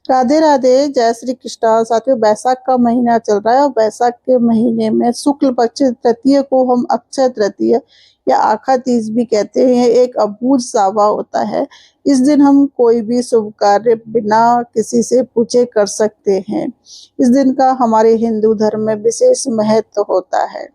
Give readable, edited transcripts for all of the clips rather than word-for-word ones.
राधे राधे, जय श्री कृष्णा। साथियों, बैसाख का महीना चल रहा है और बैसाख के महीने में शुक्ल पक्ष तृतीय को हम अक्षय तृतीय या आखा तीज भी कहते हैं। एक अबूझ सावा होता है। इस दिन हम कोई भी शुभ कार्य बिना किसी से पूछे कर सकते हैं। इस दिन का हमारे हिंदू धर्म में विशेष महत्व होता है।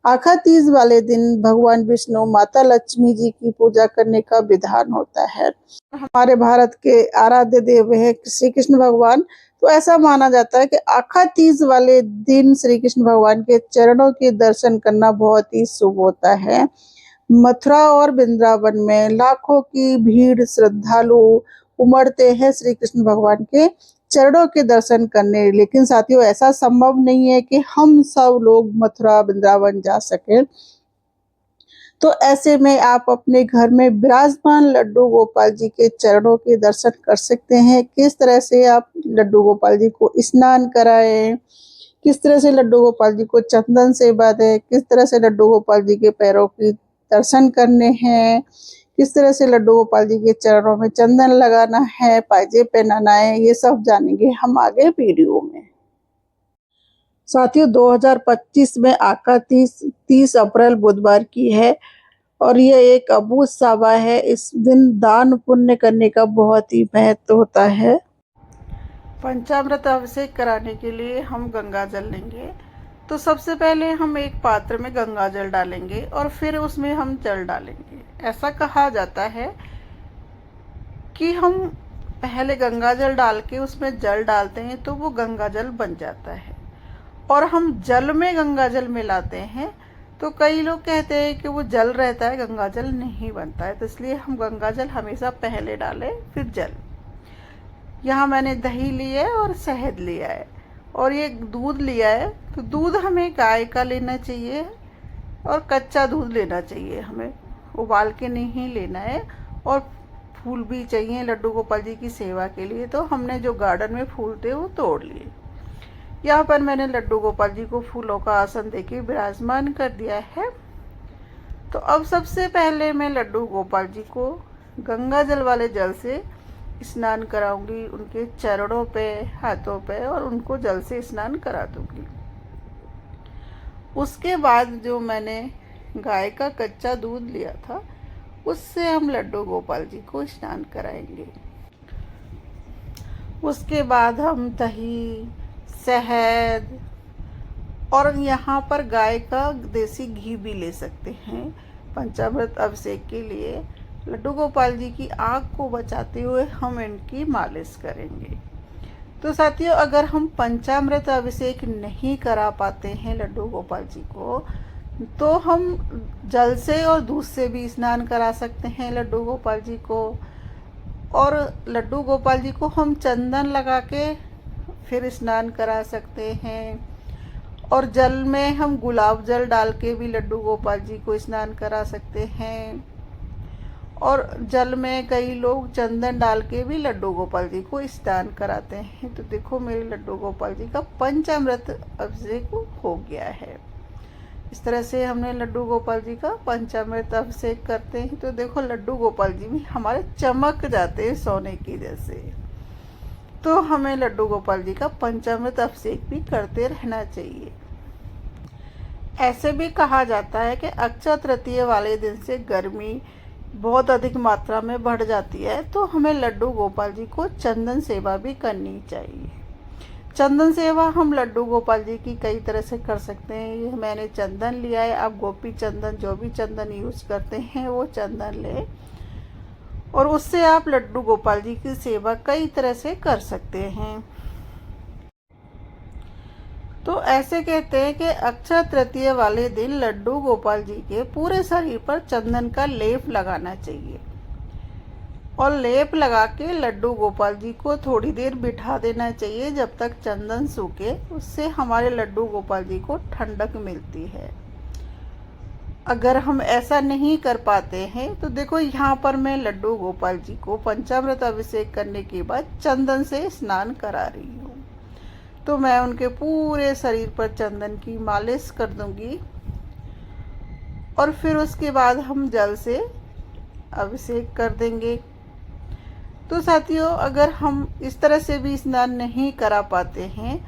आखा तीज वाले दिन भगवान विष्णु, माता लक्ष्मी जी की पूजा करने का विधान होता है। हमारे भारत के आराध्य देव है श्री कृष्ण भगवान। तो ऐसा माना जाता है कि आखा तीज वाले दिन श्री कृष्ण भगवान के चरणों के दर्शन करना बहुत ही शुभ होता है। मथुरा और वृंदावन में लाखों की भीड़ श्रद्धालु उमड़ते हैं श्री कृष्ण भगवान के चरणों के दर्शन करने। लेकिन साथियों, ऐसा संभव नहीं है कि हम सब लोग मथुरा वृंदावन जा सके। तो ऐसे में आप अपने घर में विराजमान लड्डू गोपाल जी के चरणों के दर्शन कर सकते हैं। किस तरह से आप लड्डू गोपाल जी को स्नान कराएं, किस तरह से लड्डू गोपाल जी को चंदन से बांधे, किस तरह से लड्डू गोपाल जी के पैरों की दर्शन करने हैं, किस तरह से लड्डू गोपाल जी के चरणों में चंदन लगाना है, पायजे पहनाना है, ये सब जानेंगे हम आगे वीडियो में। साथियों, 2025 में आका 30 अप्रैल बुधवार की है और ये एक अबूझ सावा है। इस दिन दान पुण्य करने का बहुत ही महत्व होता है। पंचामृत अभिषेक कराने के लिए हम गंगा जल लेंगे। तो सबसे पहले हम एक पात्र में गंगा जल डालेंगे और फिर उसमें हम जल डालेंगे। ऐसा कहा जाता है कि हम पहले गंगा जल डाल के उसमें जल डालते हैं तो वो गंगा जल बन जाता है, और हम जल में गंगा जल मिलाते हैं तो कई लोग कहते हैं कि वो जल रहता है, गंगा जल नहीं बनता है। तो इसलिए हम गंगा जल हमेशा पहले डालें फिर जल। यहाँ मैंने दही लिया है और शहद लिया है और ये दूध लिया है। तो दूध हमें गाय का लेना चाहिए और कच्चा दूध लेना चाहिए, हमें उबाल के नहीं लेना है। और फूल भी चाहिए लड्डू गोपाल जी की सेवा के लिए। तो हमने जो गार्डन में फूल थे वो तोड़ लिए। यहाँ पर मैंने लड्डू गोपाल जी को फूलों का आसन देके विराजमान कर दिया है। तो अब सबसे पहले मैं लड्डू गोपाल जी को गंगा जल वाले जल से स्नान कराऊंगी, उनके चरणों पे, हाथों पे, और उनको जल से स्नान करा दूंगी। उसके बाद जो मैंने गाय का कच्चा दूध लिया था उससे हम लड्डू गोपाल जी को स्नान कराएंगे। उसके बाद हम दही, शहद और यहाँ पर गाय का देसी घी भी ले सकते हैं पंचामृत अभिषेक के लिए। लड्डू गोपाल जी की आँख को बचाते हुए हम इनकी मालिश करेंगे। तो साथियों, अगर हम पंचामृत अभिषेक नहीं करा पाते हैं लड्डू गोपाल जी को, तो हम जल से और दूध से भी स्नान करा सकते हैं लड्डू गोपाल जी को। और लड्डू गोपाल जी को हम चंदन लगा के फिर स्नान करा सकते हैं। और जल में हम गुलाब जल डाल के भी लड्डू गोपाल जी को स्नान करा सकते हैं। और जल में कई लोग चंदन डाल के भी लड्डू गोपाल जी को स्नान कराते हैं। तो देखो, मेरे लड्डू गोपाल जी का पंचामृत अभिषेक हो गया है। इस तरह से हमने लड्डू गोपाल जी का पंचामृत अभिषेक करते हैं। तो देखो, लड्डू गोपाल जी भी हमारे चमक जाते हैं सोने की जैसे। तो हमें लड्डू गोपाल जी का पंचामृत अभिषेक भी करते रहना चाहिए। ऐसे भी कहा जाता है कि अक्षय तृतीय वाले दिन से गर्मी बहुत अधिक मात्रा में बढ़ जाती है, तो हमें लड्डू गोपाल जी को चंदन सेवा भी करनी चाहिए। चंदन सेवा हम लड्डू गोपाल जी की कई तरह से कर सकते हैं। ये मैंने चंदन लिया है, आप गोपी चंदन, जो भी चंदन यूज करते हैं वो चंदन लें और उससे आप लड्डू गोपाल जी की सेवा कई तरह से कर सकते हैं। तो ऐसे कहते हैं कि अक्षय तृतीय वाले दिन लड्डू गोपाल जी के पूरे शरीर पर चंदन का लेप लगाना चाहिए और लेप लगा के लड्डू गोपाल जी को थोड़ी देर बिठा देना चाहिए जब तक चंदन सूखे। उससे हमारे लड्डू गोपाल जी को ठंडक मिलती है। अगर हम ऐसा नहीं कर पाते हैं तो देखो, यहाँ पर मैं लड्डू गोपाल जी को पंचामृत अभिषेक करने के बाद चंदन से स्नान करा रही हूँ। तो मैं उनके पूरे शरीर पर चंदन की मालिश कर दूंगी और फिर उसके बाद हम जल से अभिषेक कर देंगे। तो साथियों, अगर हम इस तरह से भी स्नान नहीं करा पाते हैं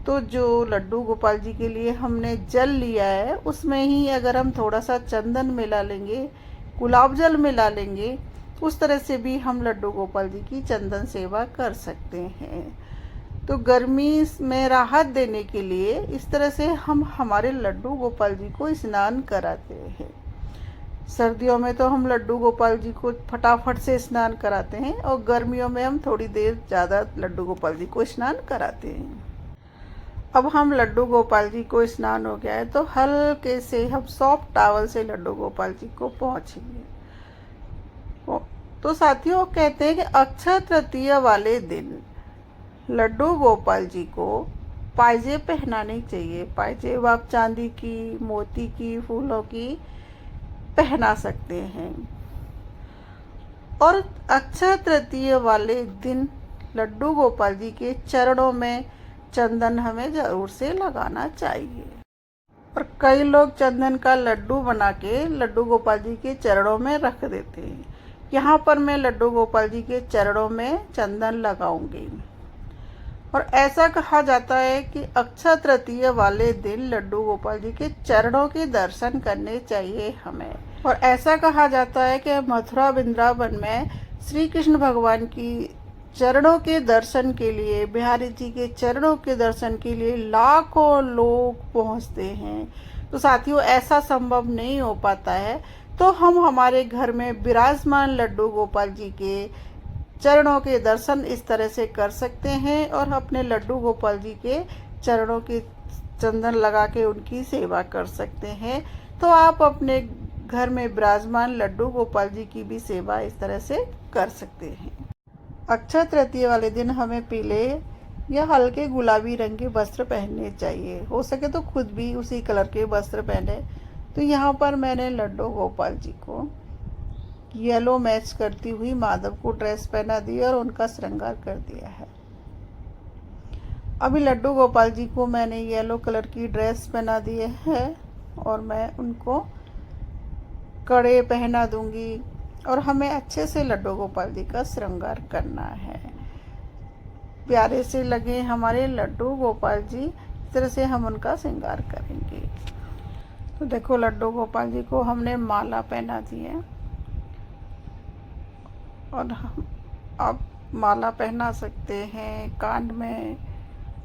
तो जो लड्डू गोपाल जी के लिए हमने जल लिया है उसमें ही अगर हम थोड़ा सा चंदन मिला लेंगे, गुलाब जल मिला लेंगे, उस तरह से भी हम लड्डू गोपाल जी की चंदन सेवा कर सकते हैं। तो गर्मी में राहत देने के लिए इस तरह से हम हमारे लड्डू गोपाल जी को स्नान कराते हैं। सर्दियों में तो हम लड्डू गोपाल जी को फटाफट से स्नान कराते हैं और गर्मियों में हम थोड़ी देर ज़्यादा लड्डू गोपाल जी को स्नान कराते हैं। अब हम लड्डू गोपाल जी को स्नान हो गया है तो हल्के से हम सॉफ्ट टॉवल से लड्डू गोपाल जी को पोंछेंगे। तो साथियों, कहते हैं कि अक्षय तृतीया वाले दिन लड्डू गोपाल जी को पायजेब पहनानी चाहिए। पायजेब आप चांदी की, मोती की, फूलों की पहना सकते हैं। और अक्षय तृतीया वाले दिन लड्डू गोपाल जी के चरणों में चंदन हमें ज़रूर से लगाना चाहिए। और कई लोग चंदन का लड्डू बना के लड्डू गोपाल जी के चरणों में रख देते हैं। यहाँ पर मैं लड्डू गोपाल जी के चरणों में चंदन लगाऊंगी। और ऐसा कहा जाता है कि अक्षय तृतीया वाले दिन लड्डू गोपाल जी के चरणों के दर्शन करने चाहिए हमें। और ऐसा कहा जाता है कि मथुरा वृंदावन में श्री कृष्ण भगवान की चरणों के दर्शन के लिए, बिहारी जी के चरणों के दर्शन के लिए लाखों लोग पहुंचते हैं। तो साथियों, ऐसा संभव नहीं हो पाता है तो हम हमारे घर में विराजमान लड्डू गोपाल जी के चरणों के दर्शन इस तरह से कर सकते हैं और अपने लड्डू गोपाल जी के चरणों के चंदन लगा के उनकी सेवा कर सकते हैं। तो आप अपने घर में विराजमान लड्डू गोपाल जी की भी सेवा इस तरह से कर सकते हैं। अक्षय तृतीया वाले दिन हमें पीले या हल्के गुलाबी रंग के वस्त्र पहनने चाहिए। हो सके तो खुद भी उसी कलर के वस्त्र पहने। तो यहाँ पर मैंने लड्डू गोपाल जी को येलो मैच करती हुई माधव को ड्रेस पहना दी और उनका श्रृंगार कर दिया है। अभी लड्डू गोपाल जी को मैंने येलो कलर की ड्रेस पहना दी है और मैं उनको कड़े पहना दूंगी और हमें अच्छे से लड्डू गोपाल जी का श्रृंगार करना है। प्यारे से लगे हमारे लड्डू गोपाल जी, इस तरह से हम उनका श्रृंगार करेंगे। तो देखो, लड्डू गोपाल जी को हमने माला पहना दी है और हम आप माला पहना सकते हैं, कान में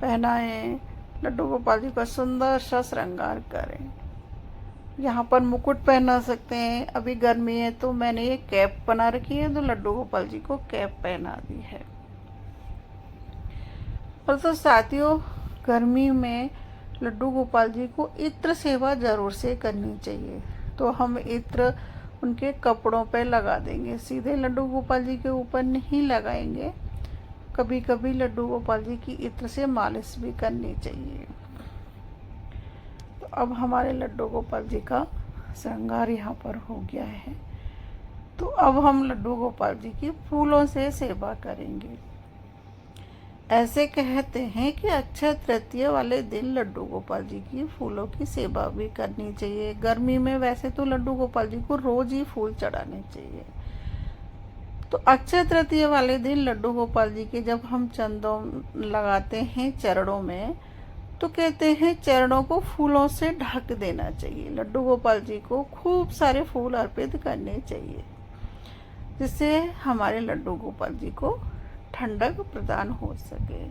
पहनाएं, लड्डू गोपाल जी का सुंदर सा श्रृंगार करें। यहाँ पर मुकुट पहना सकते हैं। अभी गर्मी है तो मैंने ये कैप बना रखी है, तो लड्डू गोपाल जी को कैप पहना दी है। और तो साथियों, गर्मी में लड्डू गोपाल जी को इत्र सेवा जरूर से करनी चाहिए। तो हम इत्र उनके कपड़ों पे लगा देंगे, सीधे लड्डू गोपाल जी के ऊपर नहीं लगाएंगे। कभी कभी लड्डू गोपाल जी की इत्र से मालिश भी करनी चाहिए। तो अब हमारे लड्डू गोपाल जी का श्रृंगार यहाँ पर हो गया है। तो अब हम लड्डू गोपाल जी की फूलों से सेवा करेंगे। ऐसे कहते हैं कि अक्षय तृतीया वाले दिन लड्डू गोपाल जी की फूलों की सेवा भी करनी चाहिए। गर्मी में वैसे तो लड्डू गोपाल जी को रोज ही फूल चढ़ाने चाहिए। तो अक्षय तृतीया वाले दिन लड्डू गोपाल जी के जब हम चंदन लगाते हैं चरणों में, तो कहते हैं चरणों को फूलों से ढक देना चाहिए। लड्डू गोपाल जी को खूब सारे फूल अर्पित करने चाहिए, जिससे हमारे लड्डू गोपाल जी को ठंडक प्रदान हो सके।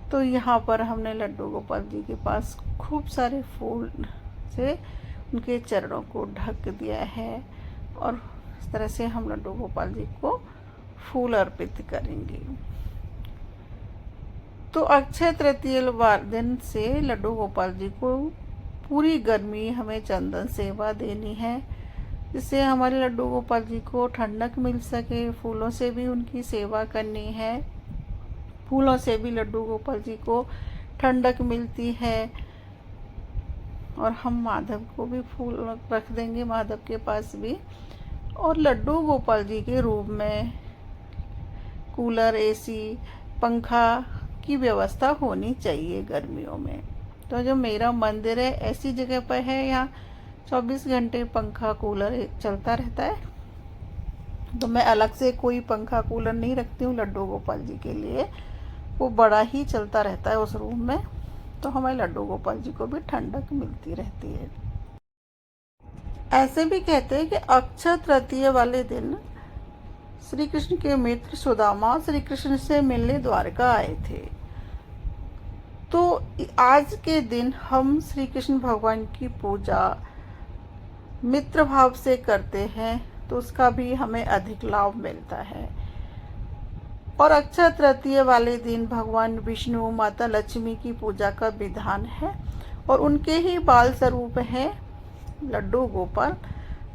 तो यहाँ पर हमने लड्डू गोपाल जी के पास खूब सारे फूल से उनके चरणों को ढक दिया है और इस तरह से हम लड्डू गोपाल जी को फूल अर्पित करेंगे। तो अक्षय तृतीया दिन से लड्डू गोपाल जी को पूरी गर्मी हमें चंदन सेवा देनी है, जिससे हमारे लड्डू गोपाल जी को ठंडक मिल सके। फूलों से भी उनकी सेवा करनी है। फूलों से भी लड्डू गोपाल जी को ठंडक मिलती है। और हम माधव को भी फूल रख देंगे, माधव के पास भी। और लड्डू गोपाल जी के रूप में कूलर, एसी, पंखा की व्यवस्था होनी चाहिए गर्मियों में। तो जो मेरा मंदिर है ऐसी जगह पर है, यहाँ 24 घंटे पंखा कूलर चलता रहता है। तो मैं अलग से कोई पंखा कूलर नहीं रखती हूँ लड्डू गोपाल जी के लिए, वो बड़ा ही चलता रहता है उस रूम में, तो हमारे लड्डू गोपाल जी को भी ठंडक मिलती रहती है। ऐसे भी कहते हैं कि अक्षय तृतीया वाले दिन श्री कृष्ण के मित्र सुदामा श्री कृष्ण से मिलने द्वारका आए थे। तो आज के दिन हम श्री कृष्ण भगवान की पूजा मित्र भाव से करते हैं, तो उसका भी हमें अधिक लाभ मिलता है। और अक्षय तृतीया वाले दिन भगवान विष्णु माता लक्ष्मी की पूजा का विधान है, और उनके ही बाल स्वरूप हैं लड्डू गोपाल।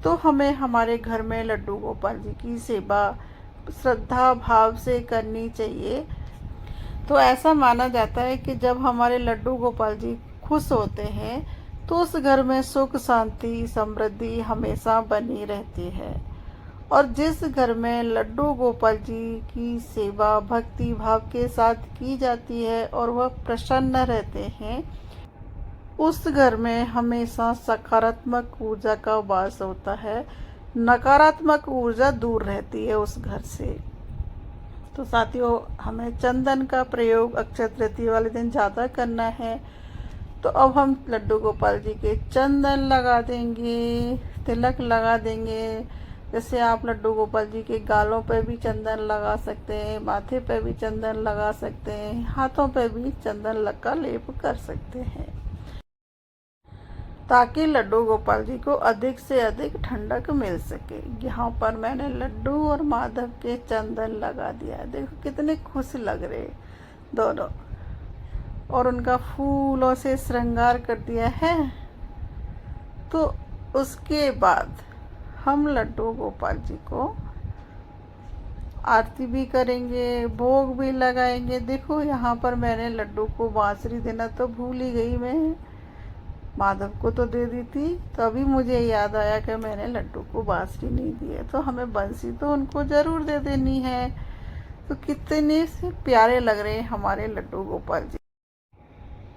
तो हमें हमारे घर में लड्डू गोपाल जी की सेवा श्रद्धा भाव से करनी चाहिए। तो ऐसा माना जाता है कि जब हमारे लड्डू गोपाल जी खुश होते हैं तो उस घर में सुख शांति समृद्धि हमेशा बनी रहती है। और जिस घर में लड्डू गोपाल जी की सेवा भक्ति भाव के साथ की जाती है और वह प्रसन्न रहते हैं, उस घर में हमेशा सकारात्मक ऊर्जा का वास होता है, नकारात्मक ऊर्जा दूर रहती है उस घर से। तो साथियों, हमें चंदन का प्रयोग अक्षय तृतीया वाले दिन ज़्यादा करना है। तो अब हम लड्डू गोपाल जी के चंदन लगा देंगे, तिलक लगा देंगे। जैसे आप लड्डू गोपाल जी के गालों पे भी चंदन लगा सकते हैं, माथे पे भी चंदन लगा सकते हैं, हाथों पे भी चंदन का लेप कर सकते हैं, ताकि लड्डू गोपाल जी को अधिक से अधिक ठंडक मिल सके। यहाँ पर मैंने लड्डू और माधव के चंदन लगा दिया है, देखो कितने खुश लग रहे दोनों, और उनका फूलों से श्रृंगार कर दिया है। तो उसके बाद हम लड्डू गोपाल जी को आरती भी करेंगे, भोग भी लगाएंगे। देखो यहाँ पर मैंने लड्डू को बांसुरी देना तो भूल ही गई, मैं माधव को तो दे दी थी, तो अभी मुझे याद आया कि मैंने लड्डू को बांसुरी नहीं दी है, तो हमें बंसी तो उनको ज़रूर दे देनी है। तो कितने से प्यारे लग रहे हैं हमारे लड्डू गोपाल जी।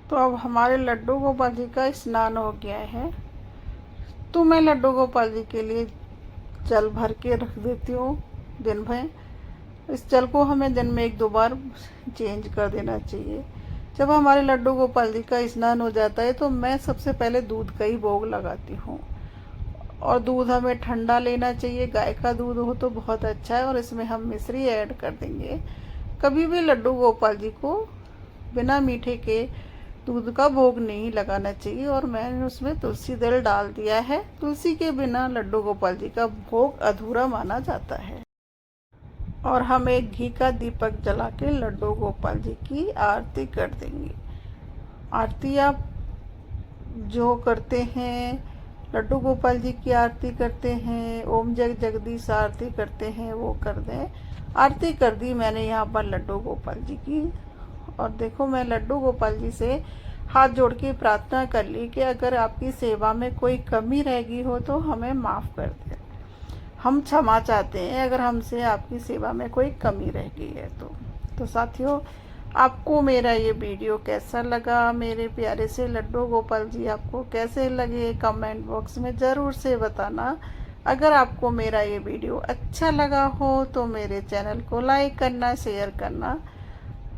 तो अब हमारे लड्डू गोपाल जी का स्नान हो गया है, तो मैं लड्डू गोपाल जी के लिए जल भर के रख देती हूँ दिन भर। इस जल को हमें दिन में 1-2 बार चेंज कर देना चाहिए। जब हमारे लड्डू गोपाल जी का स्नान हो जाता है तो मैं सबसे पहले दूध का ही भोग लगाती हूँ, और दूध हमें ठंडा लेना चाहिए, गाय का दूध हो तो बहुत अच्छा है, और इसमें हम मिश्री ऐड कर देंगे। कभी भी लड्डू गोपाल जी को बिना मीठे के दूध का भोग नहीं लगाना चाहिए, और मैंने उसमें तुलसी दल डाल दिया है। तुलसी के बिना लड्डू गोपाल जी का भोग अधूरा माना जाता है। और हम एक घी का दीपक जला के लड्डू गोपाल जी की आरती कर देंगे। आरती आप जो करते हैं, लड्डू गोपाल जी की आरती करते हैं, ओम जग जगदीश आरती करते हैं, वो कर दें। आरती कर दी मैंने यहाँ पर लड्डू गोपाल जी की, और देखो मैं लड्डू गोपाल जी से हाथ जोड़ के प्रार्थना कर ली कि अगर आपकी सेवा में कोई कमी रह गई हो तो हमें माफ़ कर दें। हम क्षमा चाहते हैं अगर हमसे आपकी सेवा में कोई कमी रह गई है तो साथियों, आपको मेरा ये वीडियो कैसा लगा, मेरे प्यारे से लड्डू गोपाल जी आपको कैसे लगे, कमेंट बॉक्स में ज़रूर से बताना। अगर आपको मेरा ये वीडियो अच्छा लगा हो तो मेरे चैनल को लाइक करना, शेयर करना,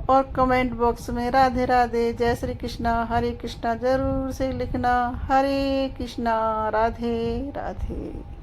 और कमेंट बॉक्स में राधे राधे जय श्री कृष्णा हरे कृष्णा ज़रूर से लिखना। हरे कृष्णा राधे राधे।